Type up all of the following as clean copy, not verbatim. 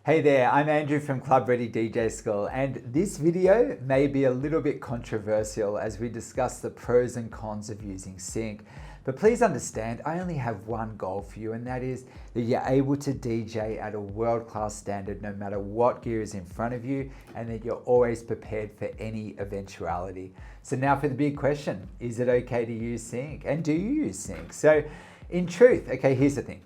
Hey there, I'm Andrew from Club Ready DJ School, and this video may be a little bit controversial as we discuss the pros and cons of using sync. But please understand, I only have one goal for you, and that is that you're able to DJ at a world-class standard no matter what gear is in front of you, and that you're always prepared for any eventuality. So now for the big question, is it okay to use sync? And do you use sync? So in truth, okay, here's the thing.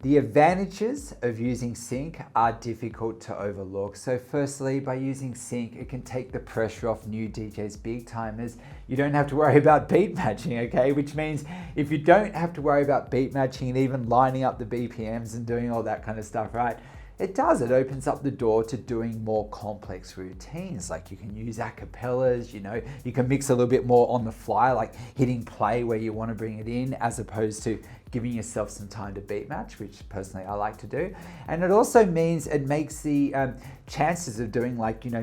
The advantages of using sync are difficult to overlook. So firstly, by using sync, it can take the pressure off new DJs big timers. You don't have to worry about beat matching, okay? Which means if you don't have to worry about beat matching and even lining up the BPMs and doing all that kind of stuff, right? It opens up the door to doing more complex routines. Like you can use acapellas, you can mix a little bit more on the fly, like hitting play where you want to bring it in, as opposed to giving yourself some time to beat match, which personally I like to do. And it also means it makes the chances of doing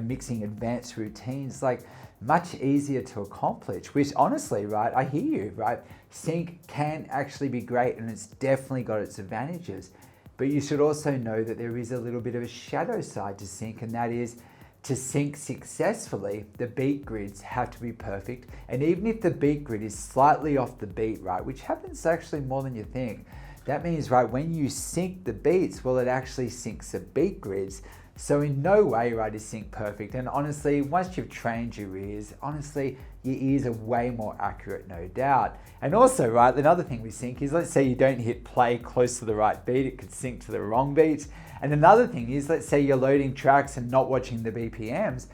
mixing advanced routines like much easier to accomplish, which honestly, right, I hear you, right? Sync can actually be great and it's definitely got its advantages. But you should also know that there is a little bit of a shadow side to sync, and that is to sync successfully, the beat grids have to be perfect. And even if the beat grid is slightly off the beat, right, which happens actually more than you think, that means, right, when you sync the beats, well, it actually syncs the beat grids. So in no way, right, is sync perfect. And honestly, once you've trained your ears, honestly, your ears are way more accurate, no doubt. And also, right, another thing with sync is, let's say you don't hit play close to the right beat, it could sync to the wrong beats. And another thing is, let's say you're loading tracks and not watching the BPMs.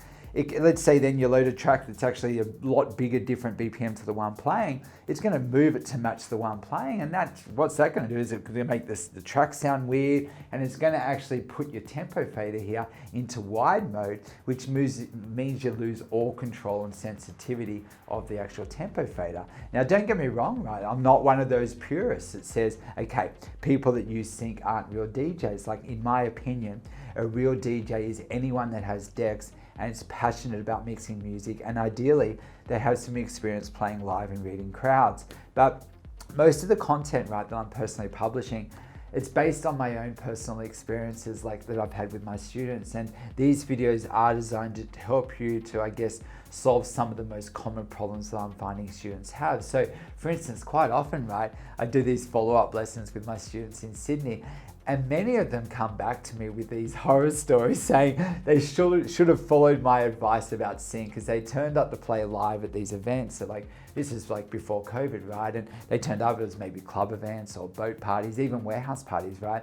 Let's say then you load a track that's actually a lot bigger, different BPM to the one playing. It's going to move it to match the one playing, and what's that going to do is it's going to make the track sound weird, and it's going to actually put your tempo fader here into wide mode, which means you lose all control and sensitivity of the actual tempo fader. Now, don't get me wrong, right? I'm not one of those purists that says, okay, people that use sync aren't real DJs. Like, in my opinion, a real DJ is anyone that has decks and is passionate about mixing music, and ideally they have some experience playing live and reading crowds. But most of the content, right, that I'm personally publishing, it's based on my own personal experiences that I've had with my students, and these videos are designed to help you to, I guess, solve some of the most common problems that I'm finding students have. So for instance, quite often, right, I do these follow-up lessons with my students in Sydney, and many of them come back to me with these horror stories saying they should have followed my advice about sync, because they turned up to play live at these events. So this is before COVID, right? And they turned up, it was maybe club events or boat parties, even warehouse parties, right?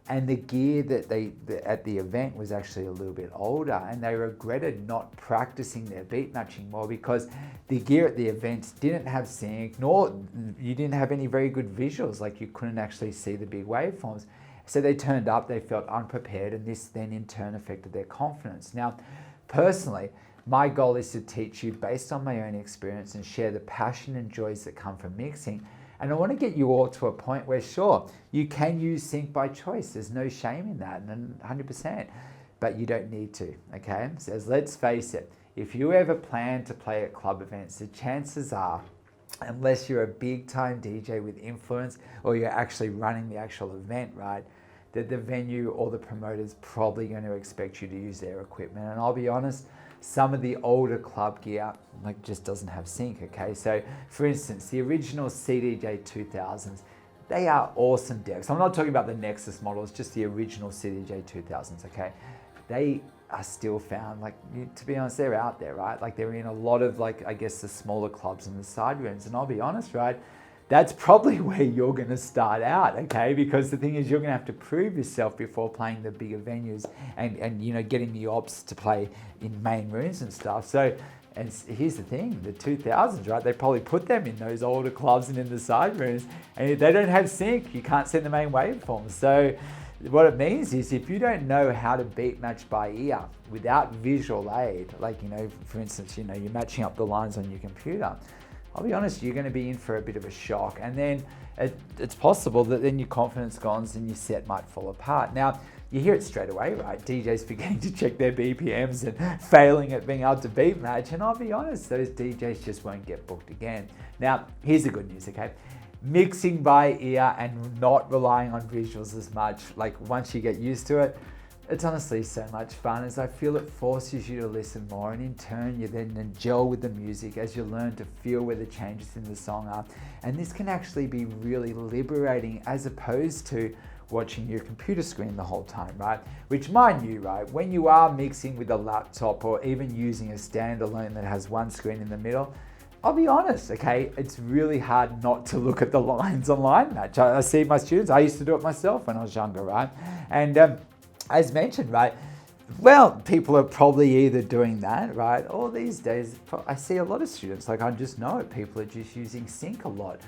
And the gear that at the event was actually a little bit older, and they regretted not practicing their beat matching more because the gear at the events didn't have sync, nor you didn't have any very good visuals, like you couldn't actually see the big waveforms. So they turned up, they felt unprepared, and this then in turn affected their confidence. Now, personally, my goal is to teach you based on my own experience and share the passion and joys that come from mixing. And I want to get you all to a point where, sure, you can use sync by choice. There's no shame in that, and 100%, but you don't need to, okay? So let's face it, if you ever plan to play at club events, the chances are, unless you're a big time DJ with influence or you're actually running the actual event, right, that the venue or the promoter's probably going to expect you to use their equipment. And I'll be honest, some of the older club gear just doesn't have sync, okay? So for instance, the original CDJ 2000s, they are awesome decks. I'm not talking about the Nexus models, just the original CDJ 2000s, okay? They are still found, to be honest, they're out there, right? They're in a lot of I guess the smaller clubs and the side rooms. And I'll be honest, right, that's probably where you're going to start out, okay? Because the thing is, you're going to have to prove yourself before playing the bigger venues and getting the ops to play in main rooms and stuff. So, and here's the thing, the 2000s, right, they probably put them in those older clubs and in the side rooms, and if they don't have sync, you can't send the main waveforms. So what it means is, if you don't know how to beat match by ear without visual aid, for instance, you're matching up the lines on your computer, I'll be honest, you're going to be in for a bit of a shock. And then it's possible that then your confidence goes and your set might fall apart. Now, you hear it straight away, right? DJs forgetting to check their BPMs and failing at being able to beat match. And I'll be honest, those DJs just won't get booked again. Now, here's the good news, okay? Mixing by ear and not relying on visuals as much, once you get used to it, It's honestly so much fun, as I feel it forces you to listen more, and in turn you then gel with the music as you learn to feel where the changes in the song are. And this can actually be really liberating, as opposed to watching your computer screen the whole time, right? Which, mind you, right, when you are mixing with a laptop or even using a standalone that has one screen in the middle, I'll be honest, okay, it's really hard not to look at the lines online match. I see my students, I used to do it myself when I was younger, right? And as mentioned, right, well, people are probably either doing that, right, or these days, I see a lot of students, like I just know it, people are just using sync a lot.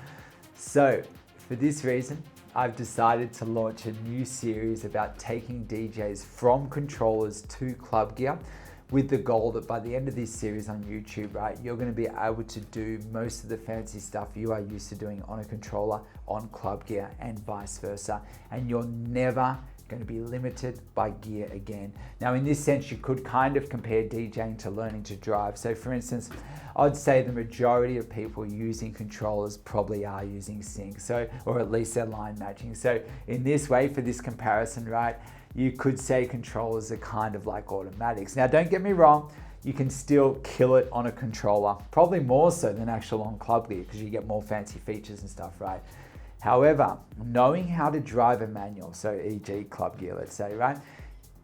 So for this reason, I've decided to launch a new series about taking DJs from controllers to club gear, with the goal that by the end of this series on YouTube, right, you're going to be able to do most of the fancy stuff you are used to doing on a controller on club gear, and vice versa. And you're never going to be limited by gear again. Now, in this sense, you could kind of compare DJing to learning to drive. So for instance, I'd say the majority of people using controllers probably are using sync, so, or at least they're line matching. So in this way, for this comparison, right, you could say controllers are kind of like automatics. Now, don't get me wrong, you can still kill it on a controller, probably more so than actual on club gear, because you get more fancy features and stuff, right? However, knowing how to drive a manual, so e.g. club gear, let's say, right,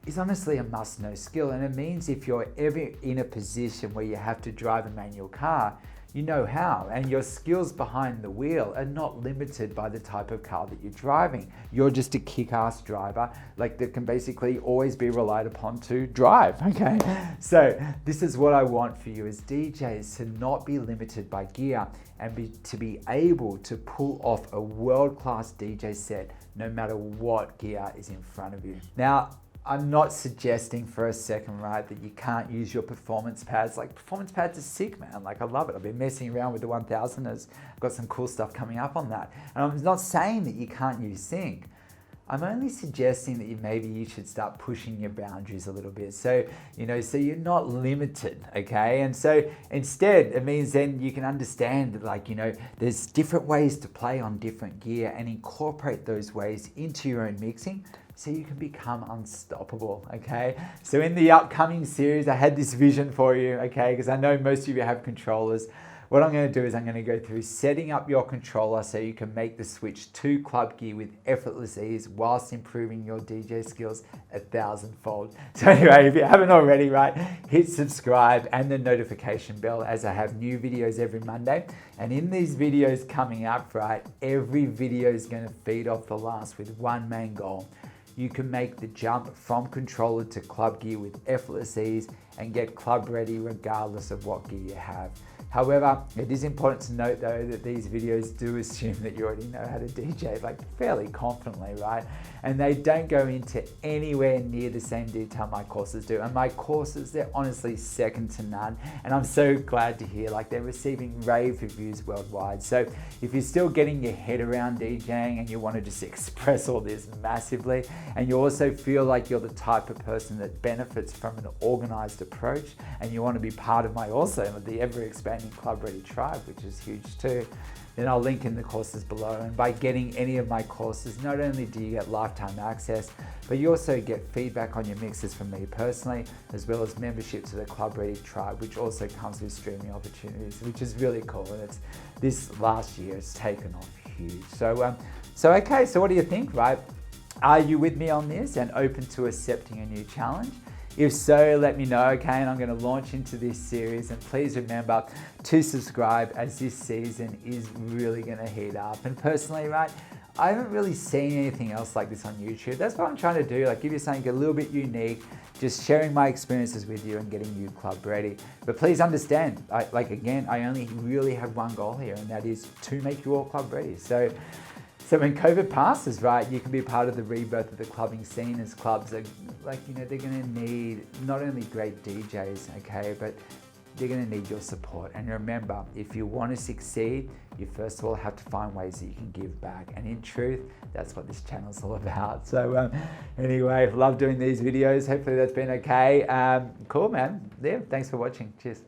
is honestly a must-know skill. And it means if you're ever in a position where you have to drive a manual car, you know how, and your skills behind the wheel are not limited by the type of car that you're driving. You're just a kick-ass driver, like, that can basically always be relied upon to drive, okay? So this is what I want for you as DJs, to not be limited by gear, and to be able to pull off a world-class DJ set no matter what gear is in front of you. Now, I'm not suggesting for a second, right, that you can't use your performance pads. Like, performance pads are sick, man. Like, I love it. I've been messing around with the 1000ers. I've got some cool stuff coming up on that. And I'm not saying that you can't use sync. I'm only suggesting that maybe you should start pushing your boundaries a little bit. So, so you're not limited, okay? And so instead, it means then you can understand that, like, there's different ways to play on different gear, and incorporate those ways into your own mixing, so you can become unstoppable, okay? So in the upcoming series, I had this vision for you, okay? Because I know most of you have controllers. What I'm going to do is I'm going to go through setting up your controller so you can make the switch to club gear with effortless ease, whilst improving your DJ skills 1,000-fold. So anyway, if you haven't already, right, hit subscribe and the notification bell, as I have new videos every Monday. And in these videos coming up, right, every video is going to feed off the last with one main goal. You can make the jump from controller to club gear with effortless ease and get club ready regardless of what gear you have. However, it is important to note though that these videos do assume that you already know how to DJ, like, fairly confidently, right? And they don't go into anywhere near the same detail my courses do. And my courses, they're honestly second to none. And I'm so glad to hear, like, they're receiving rave reviews worldwide. So if you're still getting your head around DJing and you want to just express all this massively, and you also feel like you're the type of person that benefits from an organized approach, and you want to be part of the ever-expanding Club Ready tribe, which is huge too, then I'll link in the courses below. And by getting any of my courses, not only do you get lifetime access, but you also get feedback on your mixes from me personally, as well as membership to the Club Ready tribe, which also comes with streaming opportunities, which is really cool. And this last year it's taken off huge. So okay, so what do you think, right? Are you with me on this and open to accepting a new challenge? If so, let me know, okay? And I'm going to launch into this series. And please remember to subscribe, as this season is really going to heat up. And personally, right, I haven't really seen anything else like this on YouTube. That's what I'm trying to do, like, give you something a little bit unique, just sharing my experiences with you and getting you club ready. But please understand, I only really have one goal here, and that is to make you all club ready. So when COVID passes, right, you can be part of the rebirth of the clubbing scene, as clubs are, they're going to need not only great DJs, okay, but they're going to need your support. And remember, if you want to succeed, you first of all have to find ways that you can give back. And in truth, that's what this channel's all about. So anyway, love doing these videos. Hopefully that's been okay. Cool, man. Yeah, thanks for watching. Cheers.